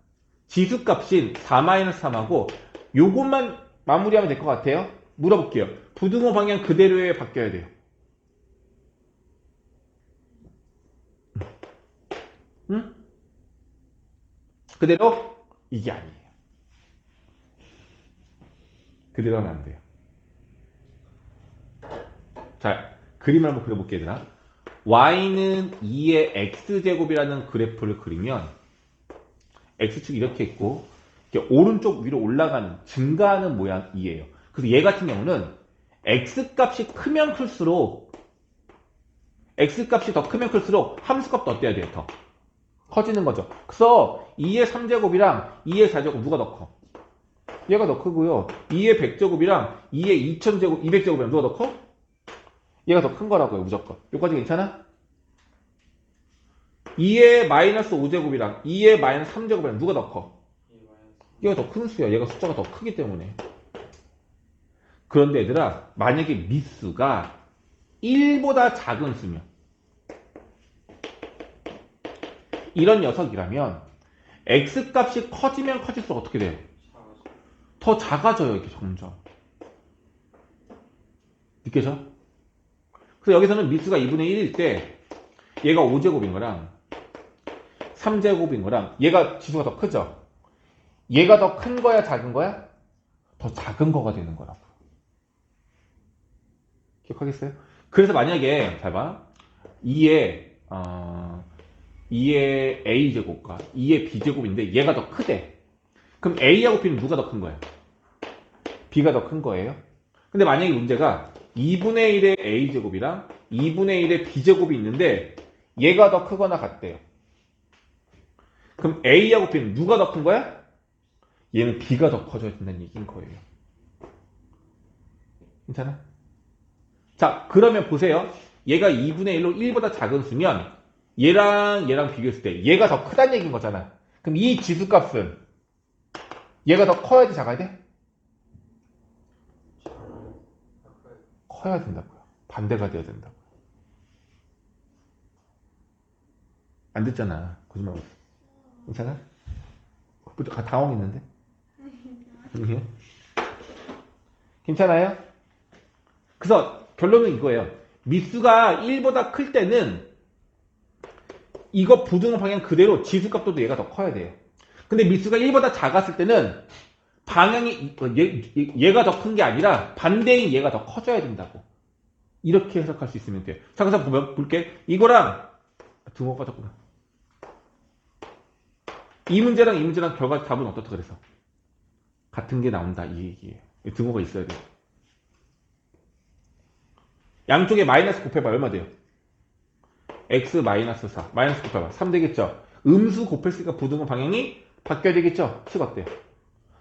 지수값인 4-3하고 요것만 마무리하면 될 것 같아요. 물어볼게요. 부등호 방향 그대로에 바뀌어야 돼요. 응? 그대로? 이게 아니에요. 그대로 하면 안 돼요. 자, 그림을 한번 그려볼게요, 얘들아. y는 2의 x제곱이라는 그래프를 그리면 x축이 이렇게 있고 이렇게 오른쪽 위로 올라가는 증가하는 모양이에요. 그래서 얘 같은 경우는 x값이 크면 클수록 x값이 더 크면 클수록 함수값도 어때야 돼요? 더 커지는 거죠. 그래서 2의 3제곱이랑 2의 4제곱 누가 더 커? 얘가 더 크고요. 2의 100제곱이랑 2의 2000제곱, 200제곱이랑 누가 더 커? 얘가 더 큰 거라고요, 무조건. 여기까지 괜찮아? 2의 마이너스 5제곱이랑 2의 마이너스 3제곱이랑 누가 더 커? 얘가 더 큰 수야. 얘가 숫자가 더 크기 때문에. 그런데 얘들아, 만약에 미수가 1보다 작은 수면 이런 녀석이라면 x값이 커지면 커질수록 어떻게 돼요? 더 작아져요, 이게 점점. 느껴져? 그래서 여기서는 미수가 2분의 1일 때 얘가 5제곱인 거랑 3제곱인 거랑 얘가 지수가 더 크죠? 얘가 더 큰 거야, 작은 거야? 더 작은 거가 되는 거라고. 기억하겠어요? 그래서 만약에 잘 봐. 2의 a제곱과 2의 b제곱인데 얘가 더 크대. 그럼 a하고 b는 누가 더 큰 거야? b가 더 큰 거예요. 근데 만약에 문제가 2분의 1의 a제곱이랑 2분의 1의 b제곱이 있는데 얘가 더 크거나 같대요. 그럼 a하고 b는 누가 더 큰 거야? 얘는 b가 더 커져야 된다는 얘기인 거예요. 괜찮아? 자, 그러면 보세요. 얘가 2분의 1로 1보다 작은 수면 얘랑 비교했을 때 얘가 더 크다는 얘기인 거잖아. 그럼 이 지수값은 얘가 더 커야지 작아야 돼? 커야 된다고요. 반대가 돼야 된다고요. 안 됐잖아. 거짓말. 괜찮아? 당황했는데? 괜찮아요? 그래서 결론은 이거예요. 미수가 1보다 클 때는 이거 부등호 방향 그대로 지수값도 얘가 더 커야 돼요. 근데 미수가 1보다 작았을 때는 방향이 얘가 더 큰 게 아니라 반대인 얘가 더 커져야 된다고. 이렇게 해석할 수 있으면 돼요. 자, 그래서 보면 볼게. 이거랑 등호 빠졌구나. 이 문제랑 결과 답은 어떻다 그래서 같은 게 나온다 이 얘기예요. 등호가 있어야 돼요. 양쪽에 마이너스 곱해봐. 얼마 돼요? x 마이너스 4. 마이너스 곱해봐. 3 되겠죠? 음수 곱했으니까 부등호 방향이 바뀌어야 되겠죠? 식 어때요?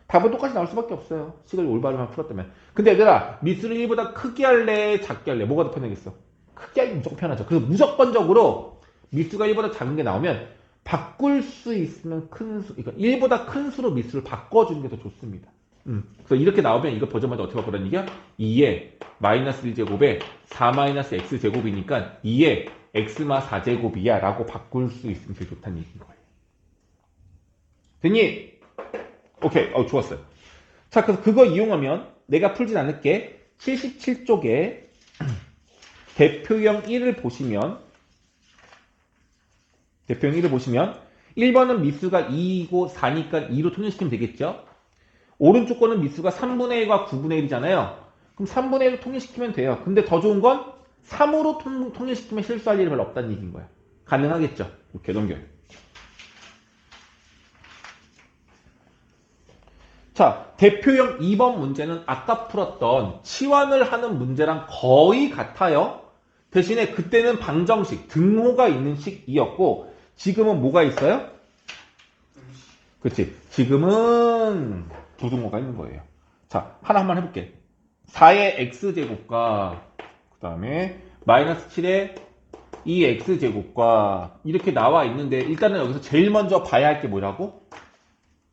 답은 똑같이 나올 수밖에 없어요. 식을 올바르만 풀었다면. 근데 얘들아, 미수를 1보다 크게 할래? 작게 할래? 뭐가 더 편하겠어? 크게 하기 무조건 편하죠. 그래서 무조건적으로 미수가 1보다 작은 게 나오면 바꿀 수 있으면 큰 수, 그러니까 1보다 큰 수로 미수를 바꿔주는 게 더 좋습니다. 그래서 이렇게 나오면 이거 버전마다 어떻게 바꾸라는 얘기야? 2의 마이너스 1제곱에 4 마이너스 x제곱이니까 2의 x마 4제곱이야 라고 바꿀 수 있으면 제일 좋다는 얘기인 거예요. 됐니? 오케이. 좋았어요. 자, 그래서 그거 이용하면 내가 풀진 않을게. 77쪽에 대표형 1을 보시면 1번은 미수가 2이고 4니까 2로 통일시키면 되겠죠? 오른쪽 거는 미수가 3분의 1과 9분의 1이잖아요. 그럼 3분의 1로 통일시키면 돼요. 근데 더 좋은 건 3으로 통일시키면 실수할 일이 별로 없다는 얘기인 거야. 가능하겠죠? 이렇게 넘겨요. 자, 대표형 2번 문제는 아까 풀었던 치환을 하는 문제랑 거의 같아요. 대신에 그때는 방정식, 등호가 있는 식이었고 지금은 뭐가 있어요? 그렇지. 지금은 부등호가 있는 거예요. 자, 하나 한번 해볼게. 4의 x제곱과 그 다음에 마이너스 7에 2x제곱과 이렇게 나와 있는데 일단은 여기서 제일 먼저 봐야 할 게 뭐라고?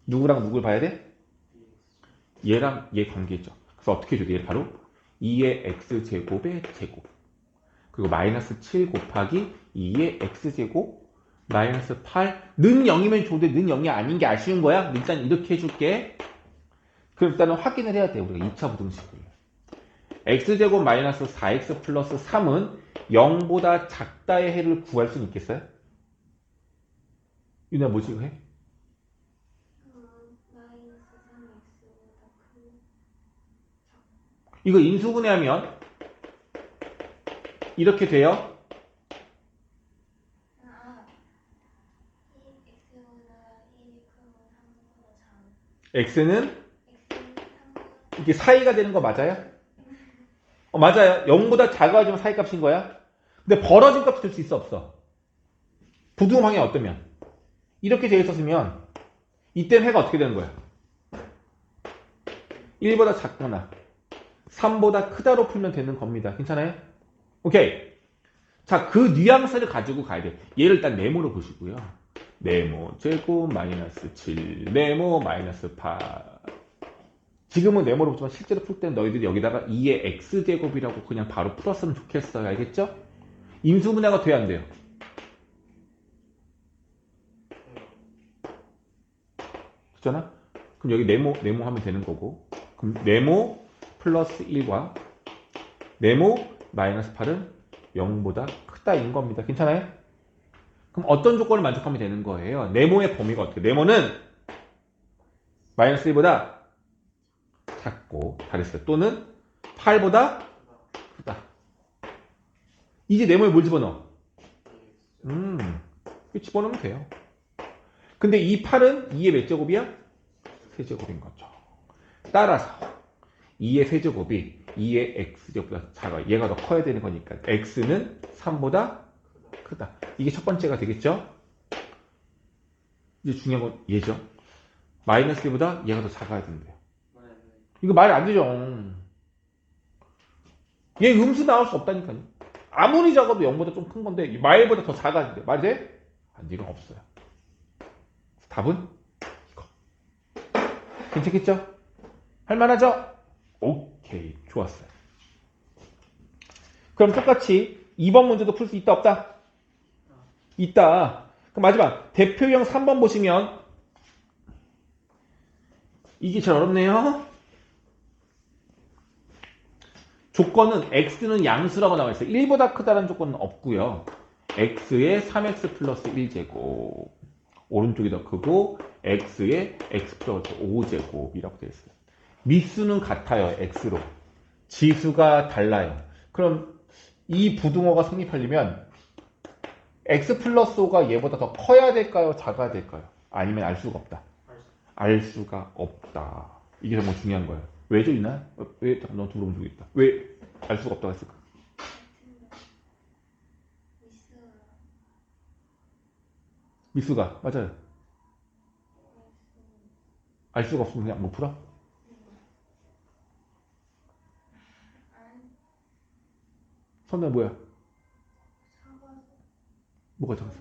누구랑 누굴 봐야 돼? 얘랑 얘 관계죠. 그래서 어떻게 해줘야 돼? 바로 2의 x제곱의 제곱 그리고 마이너스 7 곱하기 2의 x제곱 마이너스 8 는 0이면 좋은데 는 0이 아닌 게 아쉬운 거야? 일단 이렇게 해줄게. 그럼 일단은 확인을 해야 돼. 우리가 2차 부등식을. x제곱 마이너스 4x 플러스 3은 0보다 작다의 해를 구할 수 있겠어요? 유나 뭐지 이거 해? 마이너스 3x보다 큰. 이거 인수분해하면 이렇게 돼요. 아, 1x보다 1이 크고 3보다 작은. x는 x는 3보다 이게 사이가 되는 거 맞아요? 맞아요. 0보다 작아지면 사이값인 거야. 근데 벌어진 값이 될 수 있어 없어? 부등호 방향이 어떠면? 이렇게 되어 있었으면 이때는 해가 어떻게 되는 거야? 1보다 작거나 3보다 크다로 풀면 되는 겁니다. 괜찮아요? 오케이. 자, 그 뉘앙스를 가지고 가야 돼. 얘를 일단 네모로 보시고요. 네모 제곱 마이너스 7 네모 마이너스 8 지금은 네모로 보지만 실제로 풀 때는 너희들이 여기다가 2의 x제곱이라고 그냥 바로 풀었으면 좋겠어요. 알겠죠? 인수분해가 돼야 안 돼요? 그렇잖아? 그럼 여기 네모 하면 되는 거고 그럼 네모 플러스 1과 네모 마이너스 8은 0보다 크다인 겁니다. 괜찮아요? 그럼 어떤 조건을 만족하면 되는 거예요? 네모의 범위가 어떻게? 네모는 마이너스 1보다 작고 잘했어요. 또는 8보다 크다. 이제 네모에 뭘 집어넣어? 집어넣으면 돼요. 근데 이 8은 2의 몇 제곱이야? 세제곱인 거죠. 따라서 2의 세제곱이 2의 x제곱보다 작아. 얘가 더 커야 되는 거니까 x는 3보다 크다. 이게 첫 번째가 되겠죠? 이제 중요한 건 얘죠. 마이너스 1보다 얘가 더 작아야 된대요. 이거 말이 안 되죠. 얘 음수 나올 수 없다니까요. 아무리 작아도 0보다 좀 큰 건데 마일보다 더 작아진대. 말이 돼? 안 되는 없어요. 답은 이거. 괜찮겠죠? 할만하죠? 오케이. 좋았어요. 그럼 똑같이 2번 문제도 풀 수 있다 없다? 있다. 그럼 마지막 대표형 3번 보시면 이게 제일 어렵네요. 조건은 x는 양수라고 나와 있어요. 1보다 크다는 조건은 없고요. x의 3x 플러스 1제곱 오른쪽이 더 크고 x의 x 플러스 5제곱이라고 되어 있어요. 미수는 같아요. x로. 지수가 달라요. 그럼 이 부등호가 성립하려면 x 플러스 5가 얘보다 더 커야 될까요? 작아야 될까요? 아니면 알 수가 없다. 알 수가 없다. 이게 정말 중요한 거예요. 왜죠, 이나? 왜? 잠깐 너한테 물어보면 되겠다. 왜 알 수가 없다고 했을까? 미수가 맞아요. 알 수가 없으면 그냥 못 풀어? 선배 뭐야? 뭐가 작았어?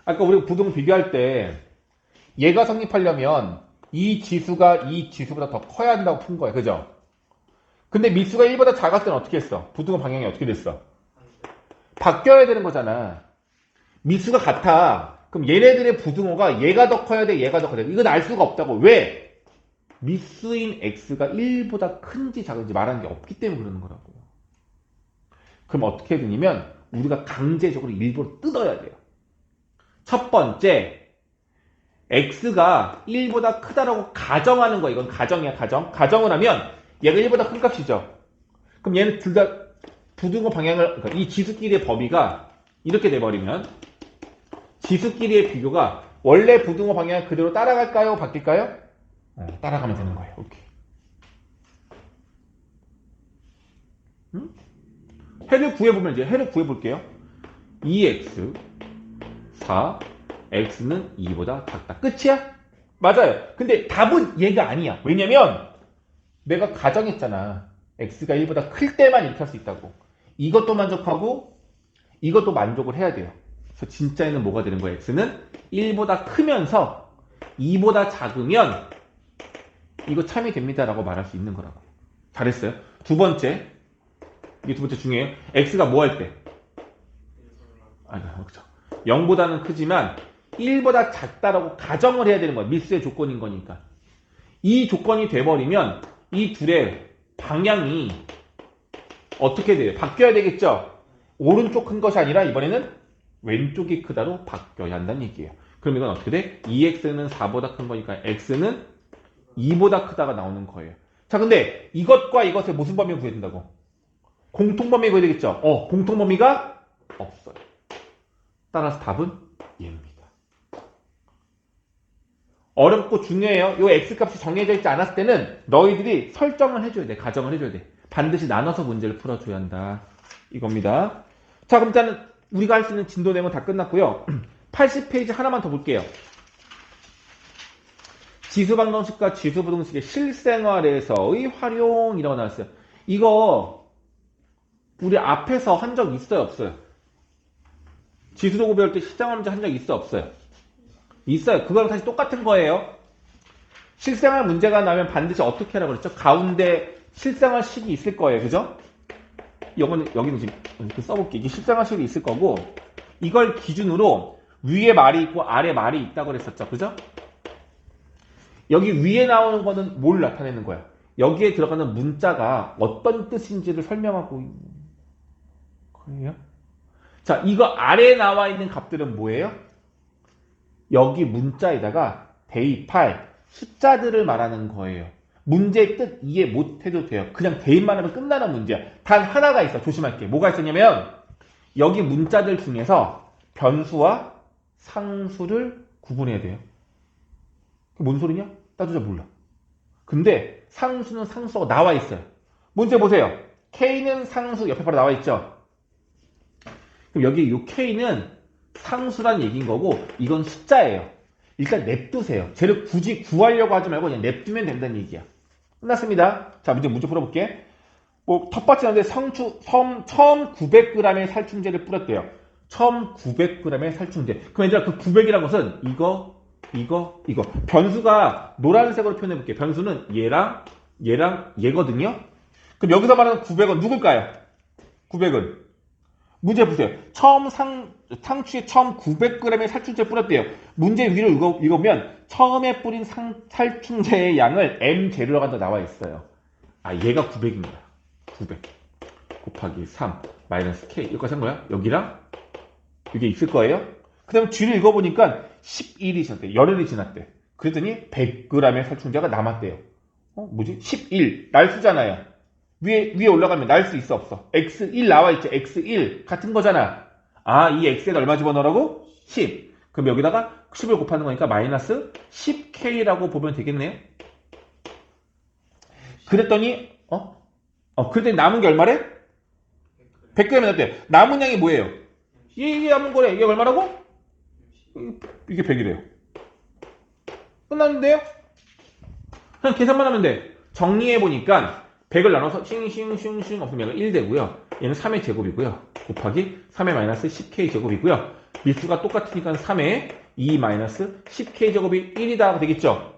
아까 우리 부등 비교할 때 얘가 성립하려면 이 지수가 이 지수보다 더 커야 한다고 푼 거야. 그죠? 근데 미수가 1보다 작았을 때는 어떻게 했어? 부등호 방향이 어떻게 됐어? 바뀌어야 되는 거잖아. 미수가 같아. 그럼 얘네들의 부등호가 얘가 더 커야 돼, 얘가 더 커야 돼. 이건 알 수가 없다고. 왜? 미수인 x가 1보다 큰지 작은지 말하는 게 없기 때문에 그러는 거라고. 그럼 어떻게 해야 되냐면 우리가 강제적으로 일부러 뜯어야 돼요. 첫 번째, x가 1보다 크다라고 가정하는 거야. 이건 가정이야, 가정. 가정을 하면 얘가 1보다 큰 값이죠. 그럼 얘는 둘 다 부등호 방향을, 그러니까 이 지수끼리의 범위가 이렇게 돼버리면 지수끼리의 비교가 원래 부등호 방향을 그대로 따라갈까요? 바뀔까요? 따라가면 되는 거예요. 오케이. 해를 구해보면 이제 해를 구해볼게요. 2x 4 x는 2보다 작다. 끝이야? 맞아요. 근데 답은 얘가 아니야. 왜냐면 내가 가정했잖아. x가 1보다 클 때만 이렇게 할 수 있다고. 이것도 만족하고 이것도 만족을 해야 돼요. 그래서 진짜에는 뭐가 되는 거야? x는 1보다 크면서 2보다 작으면 이거 참이 됩니다 라고 말할 수 있는 거라고. 잘했어요. 두 번째, 이게 두 번째 중요해요. x가 뭐 할 때? 그렇죠. 0보다는 크지만 1보다 작다라고 가정을 해야 되는 거야. 밀수의 조건인 거니까. 이 조건이 돼버리면 이 둘의 방향이 어떻게 돼요? 바뀌어야 되겠죠? 오른쪽 큰 것이 아니라 이번에는 왼쪽이 크다로 바뀌어야 한다는 얘기예요. 그럼 이건 어떻게 돼? 2x는 4보다 큰 거니까 x는 2보다 크다가 나오는 거예요. 자, 근데 이것과 이것의 무슨 범위를 구해야 된다고? 공통범위 구해야 되겠죠? 공통범위가 없어요. 따라서 답은 얘입니다. 어렵고 중요해요. 이 x값이 정해져 있지 않았을 때는 너희들이 설정을 해줘야 돼. 가정을 해줘야 돼. 반드시 나눠서 문제를 풀어줘야 한다. 이겁니다. 자, 그럼 일단은 우리가 할 수 있는 진도 내용은 다 끝났고요. 80페이지 하나만 더 볼게요. 지수방정식과 지수부등식의 실생활에서의 활용이라고 나왔어요. 이거 우리 앞에서 한 적 있어요? 없어요? 지수도구 배울 때 실생활 문제 한 적 있어? 없어요? 있어요. 그거랑 다시 똑같은 거예요. 실생활 문제가 나면 반드시 어떻게 하라고 그랬죠? 가운데 실생활식이 있을 거예요. 그죠? 여기는 지금 이렇게 써볼게. 이게 실생활식이 있을 거고 이걸 기준으로 위에 말이 있고 아래 말이 있다고 그랬었죠. 그죠? 여기 위에 나오는 거는 뭘 나타내는 거야? 여기에 들어가는 문자가 어떤 뜻인지를 설명하고 있는 거예요. 자, 이거 아래에 나와 있는 값들은 뭐예요? 여기 문자에다가 대입할 숫자들을 말하는 거예요. 문제의 뜻 이해 못해도 돼요. 그냥 대입만 하면 끝나는 문제야. 단 하나가 있어. 조심할게. 뭐가 있었냐면 여기 문자들 중에서 변수와 상수를 구분해야 돼요. 뭔 소리냐? 나도 잘 몰라. 근데 상수는 상수가 나와 있어요. 문제 보세요. K는 상수 옆에 바로 나와 있죠. 그럼 여기 이 K는 상수란 얘기인 거고 이건 숫자예요. 일단 냅두세요. 쟤를 굳이 구하려고 하지 말고 그냥 냅두면 된다는 얘기야. 끝났습니다. 자, 문제 풀어볼게. 텃밭이라는데 처음 1900g의 살충제를 뿌렸대요. 1900g의 살충제. 그럼 얘들아 그 900이라는 것은 이거. 변수가 노란색으로 표현해볼게요. 변수는 얘랑 얘거든요. 그럼 여기서 말하는 900은 누굴까요? 900은 문제 보세요. 상추에 처음 900g의 살충제를 뿌렸대요. 문제 위를 읽어보면 처음에 뿌린 살충제의 양을 m 재료로 한다 나와 있어요. 얘가 900인 거야. 900 곱하기 3 마이너스 k 여기까지 한 거야. 여기랑 이게 있을 거예요. 그 다음에 뒤를 읽어보니까 11일이 지났대. 열흘이 지났대. 그랬더니 100g의 살충제가 남았대요. 뭐지? 11 날수잖아요. 위에 올라가면 날 수 있어 없어? x1 나와있죠. x1 같은 거잖아. 이 x에다 얼마 집어넣으라고? 10. 그럼 여기다가 10을 곱하는 거니까 마이너스 10k라고 보면 되겠네요. 그랬더니 그랬더니 남은 게 얼마래? 100g이 남았대. 남은 양이 뭐예요? 이게 남은 거래. 이게 얼마라고? 이게 100이래요. 끝났는데요? 그냥 계산만 하면 돼. 정리해보니까 100을 나눠서 싱 없으면 1 되고요. 얘는 3의 제곱이고요. 곱하기 3의 마이너스 10k 제곱이고요. 밀수가 똑같으니까 3의 2 마이너스 10k 제곱이 1이다 되겠죠?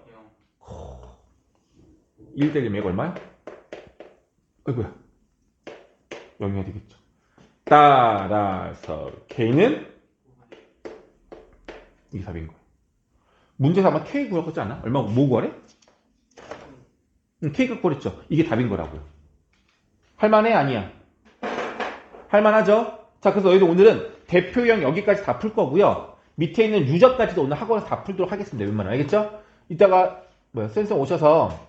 1 되려면 얼마야? 아이고야. 0이 되겠죠. 따라서 k는 이게 답인 거야. 문제에서 아마 k 구할 거지 않아? 얼마 뭐 구하래? K가 그랬죠. 이게 답인 거라고요. 할만해? 아니야? 할만하죠? 자, 그래서 너희들 오늘은 대표형 여기까지 다 풀 거고요. 밑에 있는 유저까지도 오늘 학원에서 다 풀도록 하겠습니다. 웬만하면. 알겠죠? 이따가, 쌤 오셔서